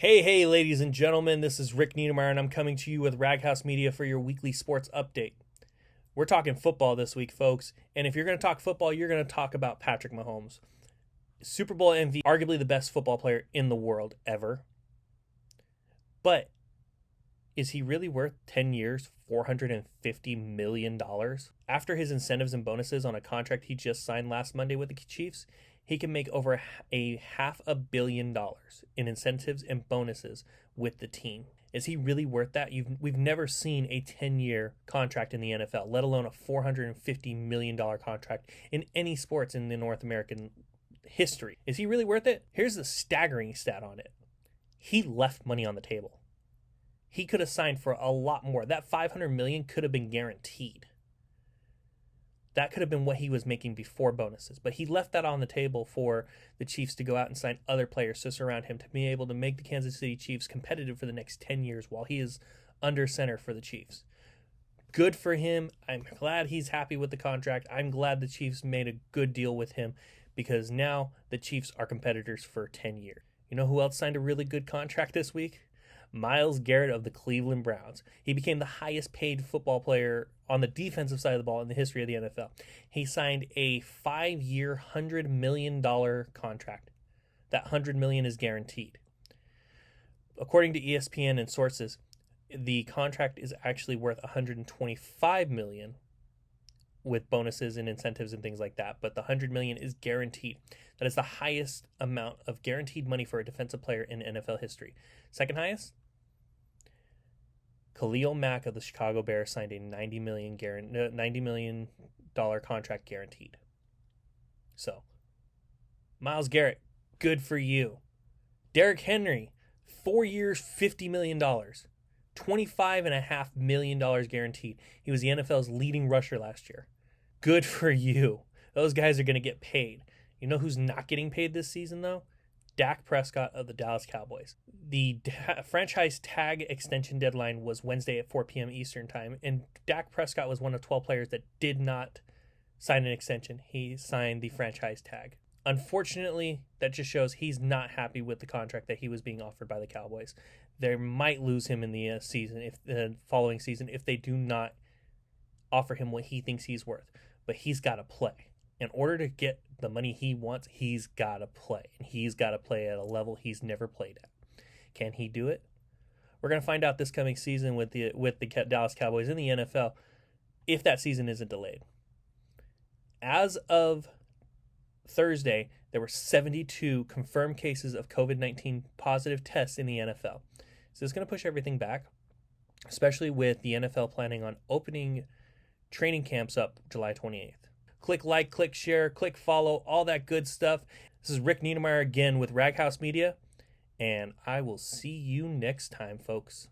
Hey, ladies and gentlemen, this is Rick Niedermayer, and I'm coming to you with Raghouse Media for your weekly sports update. We're talking football this week, folks, and if you're going to talk football, you're going to talk about Patrick Mahomes. Super Bowl MVP, arguably the best football player in the world ever. But is he really worth 10 years, $450 million? After his incentives and bonuses on a contract he just signed last Monday with the Chiefs, he can make over a $500 million in incentives and bonuses with the team. Is he really worth that? We've never seen a 10-year contract in the NFL, let alone a $450 million contract in any sports in the North American history. Is he really worth it? Here's the staggering stat on it. He left money on the table. He could have signed for a lot more. That $500 million could have been guaranteed. That could have been what he was making before bonuses. But he left that on the table for the Chiefs to go out and sign other players to surround him to be able to make the Kansas City Chiefs competitive for the next 10 years while he is under center for the Chiefs. Good for him. I'm glad he's happy with the contract. I'm glad the Chiefs made a good deal with him because now the Chiefs are competitors for 10 years. You know who else signed a really good contract this week? Myles Garrett of the Cleveland Browns. He became the highest paid football player on the defensive side of the ball in the history of the NFL. He signed a 5-year, $100 million contract. That $100 million is guaranteed. According to ESPN and sources, the contract is actually worth $125 million with bonuses and incentives and things like that, but the $100 million is guaranteed. That is the highest amount of guaranteed money for a defensive player in NFL history. Second highest, Khalil Mack of the Chicago Bears signed a $90 million contract guaranteed. So, Myles Garrett, good for you. Derrick Henry, 4 years, $50 million. $25.5 million guaranteed. He was the NFL's leading rusher last year. Good for you. Those guys are going to get paid. You know who's not getting paid this season, though? Dak Prescott of the Dallas Cowboys. The franchise tag extension deadline was Wednesday at 4 p.m. Eastern time, and Dak Prescott was one of 12 players that did not sign an extension. He signed the franchise tag. Unfortunately, that just shows he's not happy with the contract that he was being offered by the Cowboys. They might lose him in the following season if they do not offer him what he thinks he's worth. But he's got to play. In order to get the money he wants, he's got to play. And he's got to play at a level he's never played at. Can he do it? We're going to find out this coming season with the Dallas Cowboys in the NFL if that season isn't delayed. As of Thursday, there were 72 confirmed cases of COVID-19 positive tests in the NFL. So it's going to push everything back, especially with the NFL planning on opening training camps up July 28th. Click like, click share, click follow, all that good stuff. This is Rick Niedermayer again with Raghouse Media, and I will see you next time, folks.